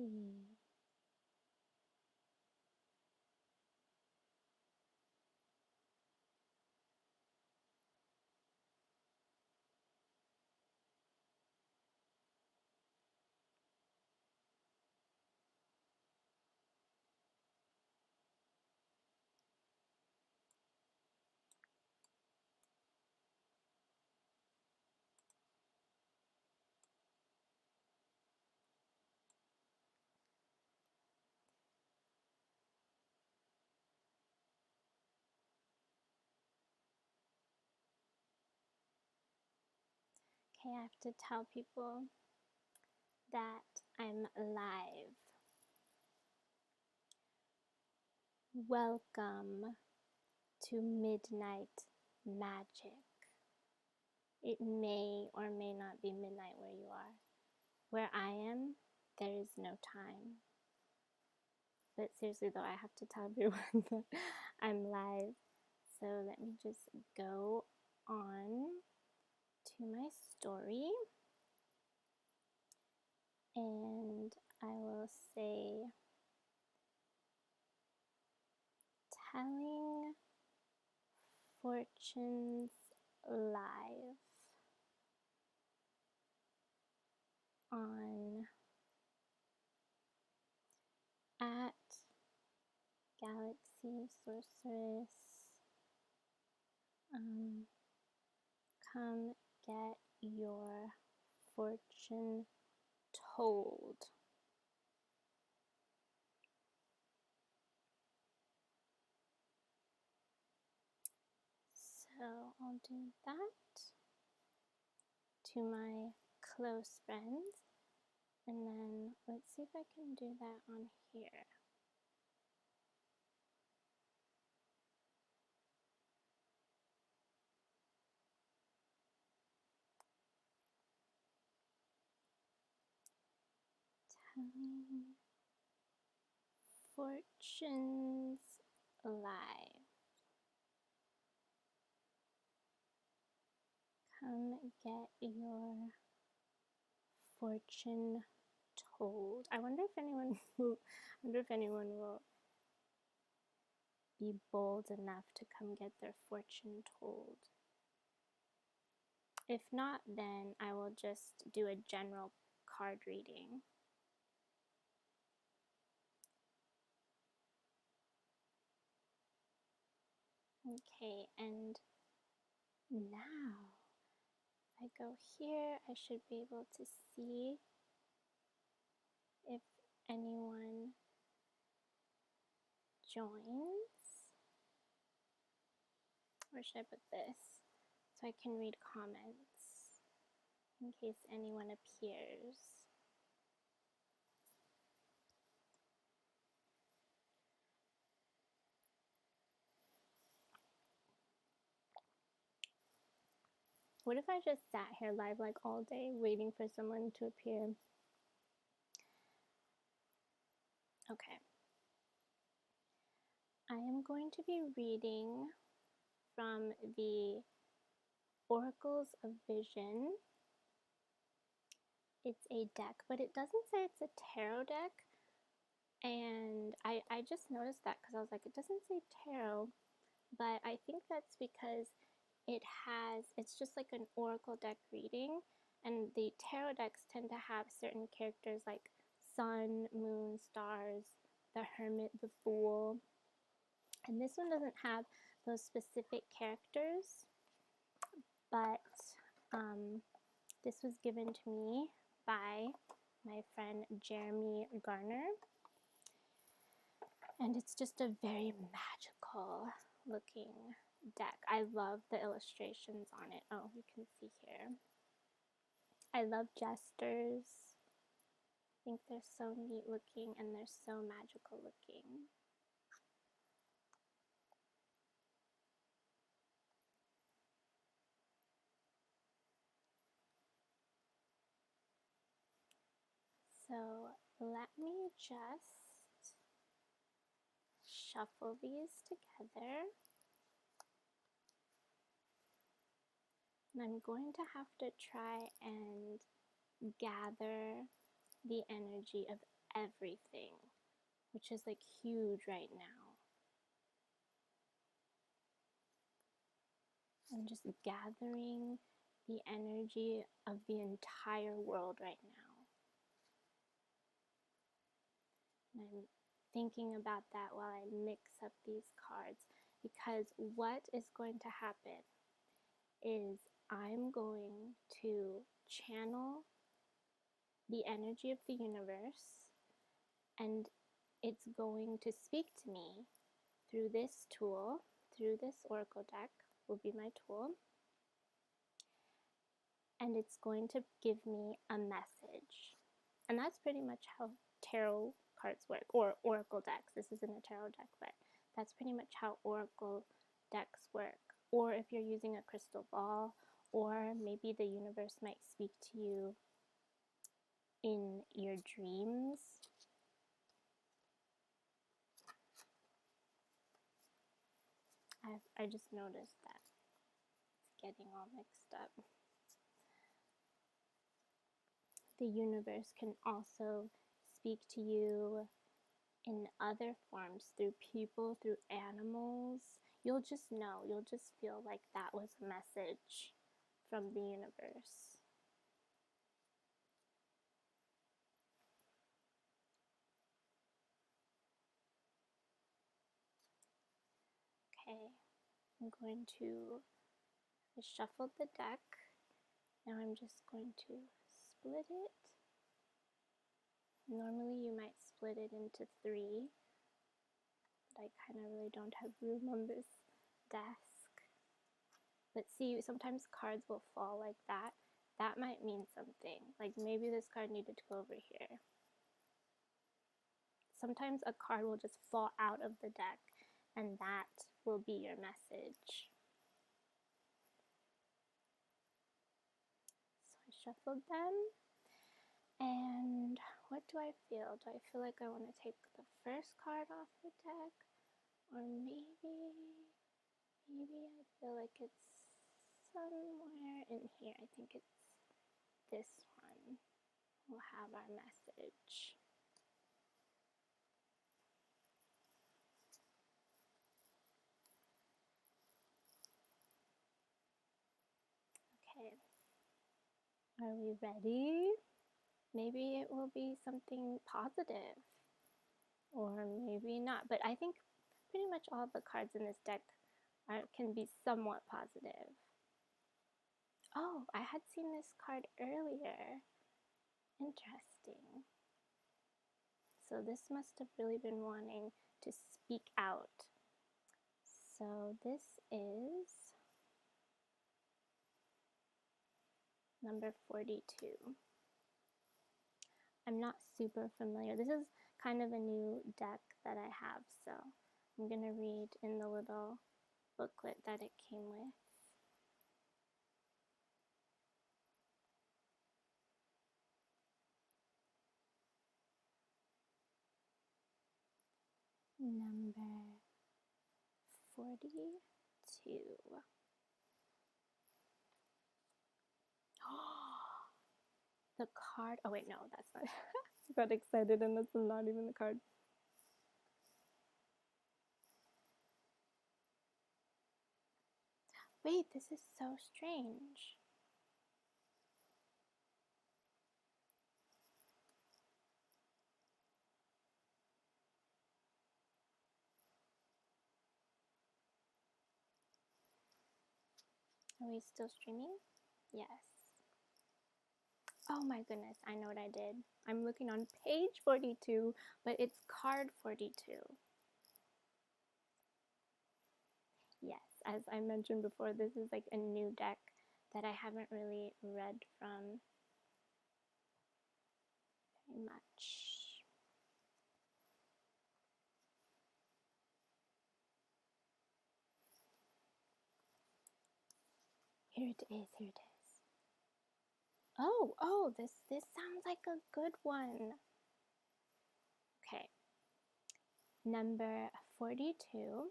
happy. Okay, I have to tell people that I'm live. Welcome to Midnight Magic. It may or may not be midnight where you are. Where I am, there is no time. But seriously though, I have to tell everyone that I'm live. So let me just go on to my story. And I will say, telling fortunes live on at Galaxy Sorceress. Come get your fortune told. So I'll do that to my close friends, and then let's see if I can do that on here. Telling fortunes live. Come get your fortune told. I wonder if anyone will be bold enough to come get their fortune told. If not, then I will just do a general card reading. Okay, and now if I go here, I should be able to see if anyone joins. Where should I put this? So I can read comments in case anyone appears. What if I just sat here live like all day waiting for someone to appear? Okay. I am going to be reading from the Oracles of Vision. It's a deck, but it doesn't say it's a tarot deck. And I just noticed that because I was like, it doesn't say tarot, but I think that's because it's just like an oracle deck reading, and the tarot decks tend to have certain characters like sun, moon, stars, the hermit, the fool, and this one doesn't have those specific characters, but this was given to me by my friend Jeremy Garner, and it's just a very magical looking deck. I love the illustrations on it. Oh, you can see here. I love jesters. I think they're so neat looking and they're so magical looking. So let me just shuffle these together. And I'm going to have to try and gather the energy of everything, which is like huge right now. I'm just gathering the energy of the entire world right now. And I'm thinking about that while I mix up these cards, because what is going to happen is I'm going to channel the energy of the universe, and it's going to speak to me through this tool, through this oracle deck will be my tool, and it's going to give me a message. And that's pretty much how tarot cards work, or oracle decks. This isn't a tarot deck, but that's pretty much how oracle decks work. Or if you're using a crystal ball, or maybe the universe might speak to you in your dreams. I just noticed that it's getting all mixed up. The universe can also speak to you in other forms, through people, through animals. You'll just know, you'll just feel like that was a message from the universe. Okay, I'm going to shuffle the deck. Now I'm just going to split it. Normally you might split it into 3, but I kind of really don't have room on this desk. But see, sometimes cards will fall like that. That might mean something. Like maybe this card needed to go over here. Sometimes a card will just fall out of the deck, and that will be your message. So I shuffled them. And what do I feel? Do I feel like I want to take the first card off the deck? Or maybe I feel like it's somewhere in here. I think it's this one. We'll have our message. Okay. Are we ready? Maybe it will be something positive, or maybe not. But I think pretty much all the cards in this deck can be somewhat positive. Oh, I had seen this card earlier. Interesting. So this must have really been wanting to speak out. So this is number 42. I'm not super familiar. This is kind of a new deck that I have, so I'm going to read in the little booklet that it came with. Number 42. The card, oh wait, no, that's not, I got excited and that's not even the card. Wait, this is so strange. Are we still streaming? Yes. Oh my goodness, I know what I did. I'm looking on page 42, but it's card 42. Yes, as I mentioned before, this is like a new deck that I haven't really read from very much. Here it is, here it is. Oh, this sounds like a good one. Okay. Number 42.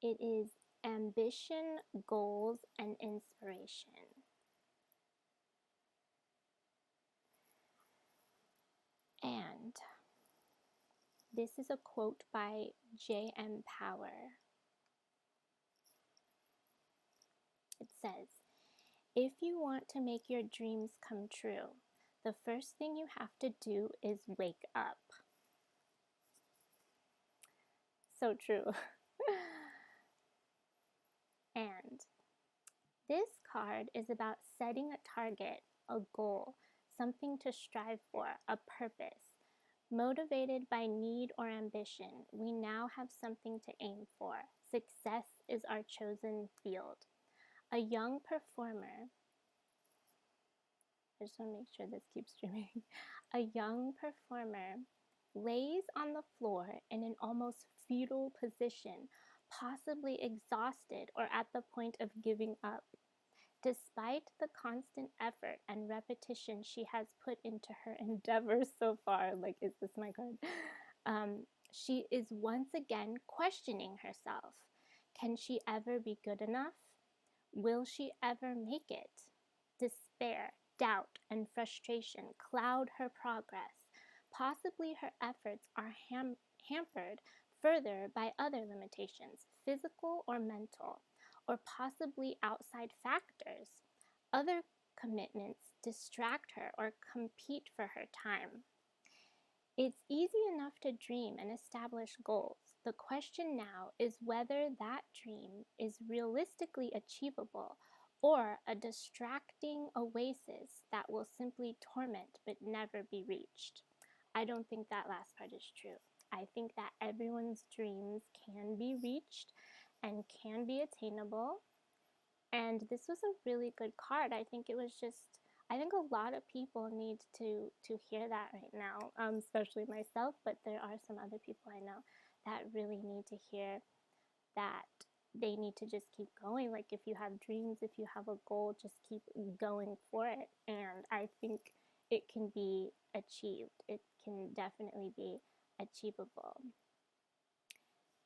It is ambition, goals, and inspiration. And This is a quote by J.M. Power. It says, "If you want to make your dreams come true, the first thing you have to do is wake up." So true. And this card is about setting a target, a goal, something to strive for, a purpose. Motivated by need or ambition, we now have something to aim for. Success is our chosen field. A young performer, I just want to make sure this keeps streaming. A young performer lays on the floor in an almost fetal position, possibly exhausted or at the point of giving up. Despite the constant effort and repetition she has put into her endeavors so far, like, is this my card? She is once again questioning herself. Can she ever be good enough? Will she ever make it? Despair, doubt, and frustration cloud her progress. Possibly her efforts are hampered further by other limitations, physical or mental, or possibly outside factors. Other commitments distract her or compete for her time. It's easy enough to dream and establish goals. The question now is whether that dream is realistically achievable or a distracting oasis that will simply torment but never be reached. I don't think that last part is true. I think that everyone's dreams can be reached and can be attainable. And this was a really good card. I think a lot of people need to hear that right now, especially myself, but there are some other people I know that really need to hear that they need to just keep going. Like, if you have dreams, if you have a goal, just keep going for it. And I think it can be achieved. It can definitely be achievable.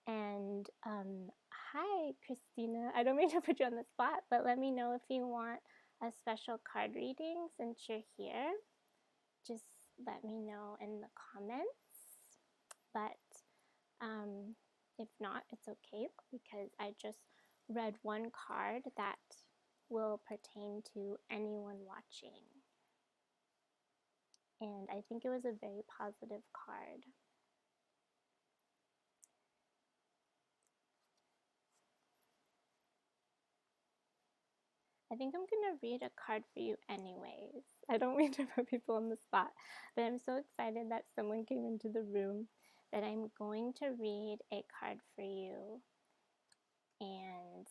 And hi, Christina. I don't mean to put you on the spot, but let me know if you want a special card reading since you're here. Just let me know in the comments. But if not, it's okay, because I just read one card that will pertain to anyone watching. And I think it was a very positive card. I think I'm going to read a card for you anyways. I don't mean to put people on the spot, but I'm so excited that someone came into the room that I'm going to read a card for you. And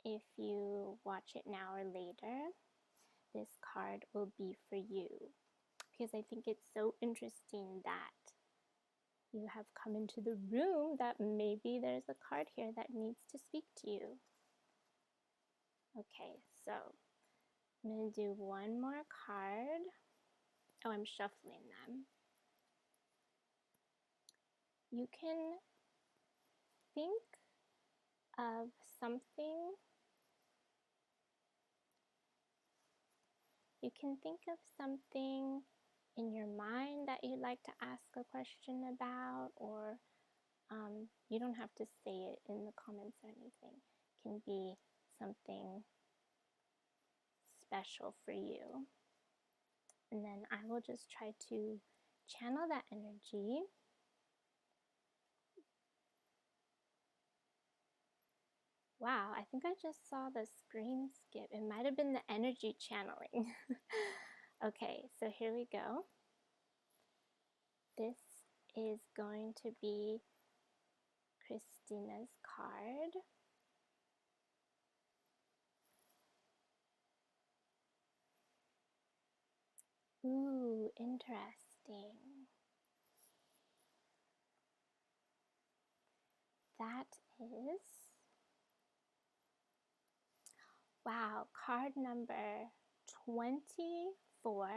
if you watch it now or later, this card will be for you, because I think it's so interesting that you have come into the room that maybe there's a card here that needs to speak to you. Okay, so I'm going to do one more card. Oh, I'm shuffling them. You can think of something. You can think of something in your mind that you'd like to ask a question about, or you don't have to say it in the comments or anything. It can be something special for you. And then I will just try to channel that energy. Wow, I think I just saw the screen skip. It might have been the energy channeling. Okay, so here we go. This is going to be Christina's card. Ooh, interesting. That is, wow, card number 24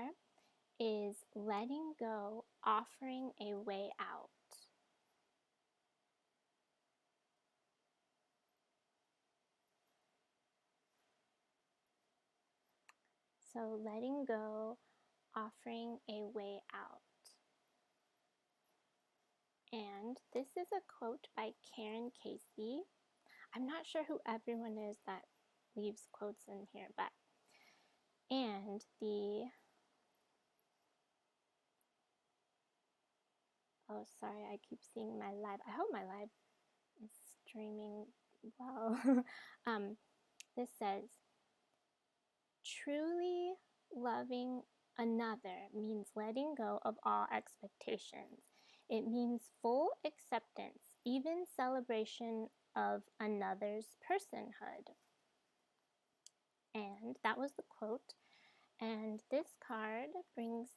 is letting go, offering a way out. So letting go, offering a way out. And this is a quote by Karen Casey. I'm not sure who everyone is that leaves quotes in here, but and the oh, sorry, I keep seeing my live. I hope my live is streaming well. This says, truly loving another means letting go of all expectations. It means full acceptance, even celebration of another's personhood. And that was the quote. And this card brings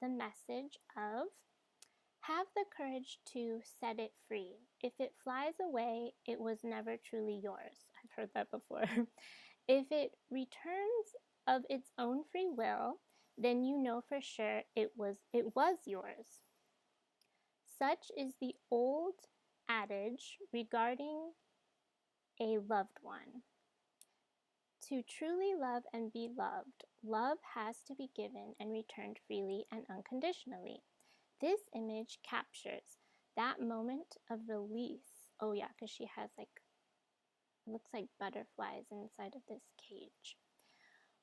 the message of have the courage to set it free. If it flies away, it was never truly yours. I've heard that before. If it returns of its own free will, then you know for sure it was yours. Such is the old adage regarding a loved one. To truly love and be loved, love has to be given and returned freely and unconditionally. This image captures that moment of release. Oh yeah, because she has like, it looks like butterflies inside of this cage.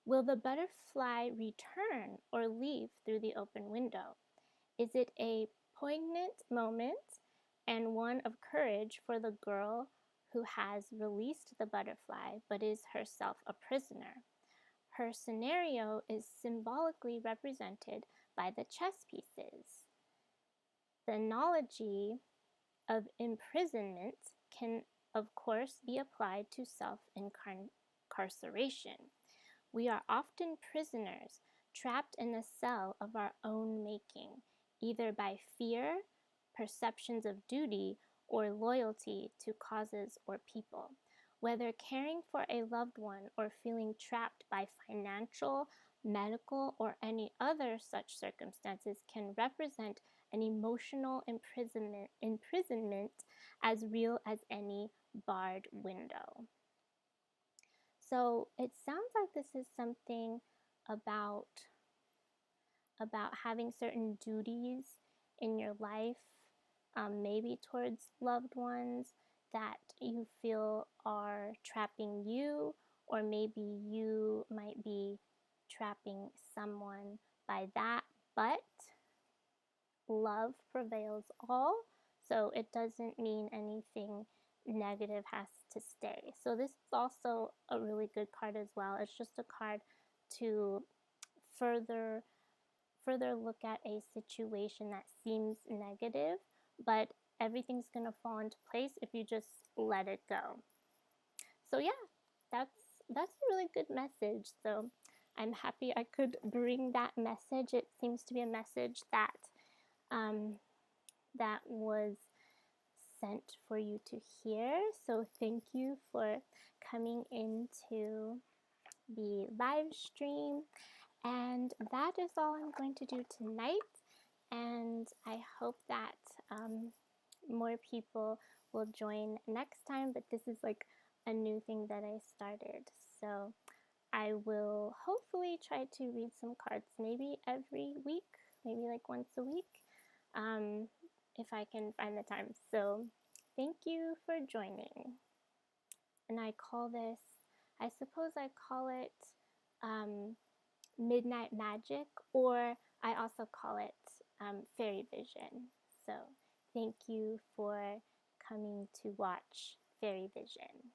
Will the butterfly return or leave through the open window? Is it a poignant moment and one of courage for the girl who has released the butterfly but is herself a prisoner? Her scenario is symbolically represented by the chess pieces. The analogy of imprisonment can, of course, be applied to self-incarceration. We are often prisoners, trapped in a cell of our own making, either by fear, perceptions of duty, or loyalty to causes or people. Whether caring for a loved one or feeling trapped by financial, medical, or any other such circumstances can represent an emotional imprisonment as real as any barred window. So it sounds like this is something about having certain duties in your life, maybe towards loved ones that you feel are trapping you, or maybe you might be trapping someone by that, but love prevails all, so it doesn't mean anything negative has to stay. So this is also a really good card as well. It's just a card to further look at a situation that seems negative, but everything's going to fall into place if you just let it go. So yeah, that's a really good message. So I'm happy I could bring that message. It seems to be a message that that was sent for you to hear. So thank you for coming into the live stream. And that is all I'm going to do tonight. And I hope that more people will join next time. But this is like a new thing that I started. So I will hopefully try to read some cards maybe every week, maybe like once a week, if I can find the time. So thank you for joining. And I call this, I suppose I call it Midnight Magic, or I also call it FairyVision. So thank you for coming to watch FairyVision.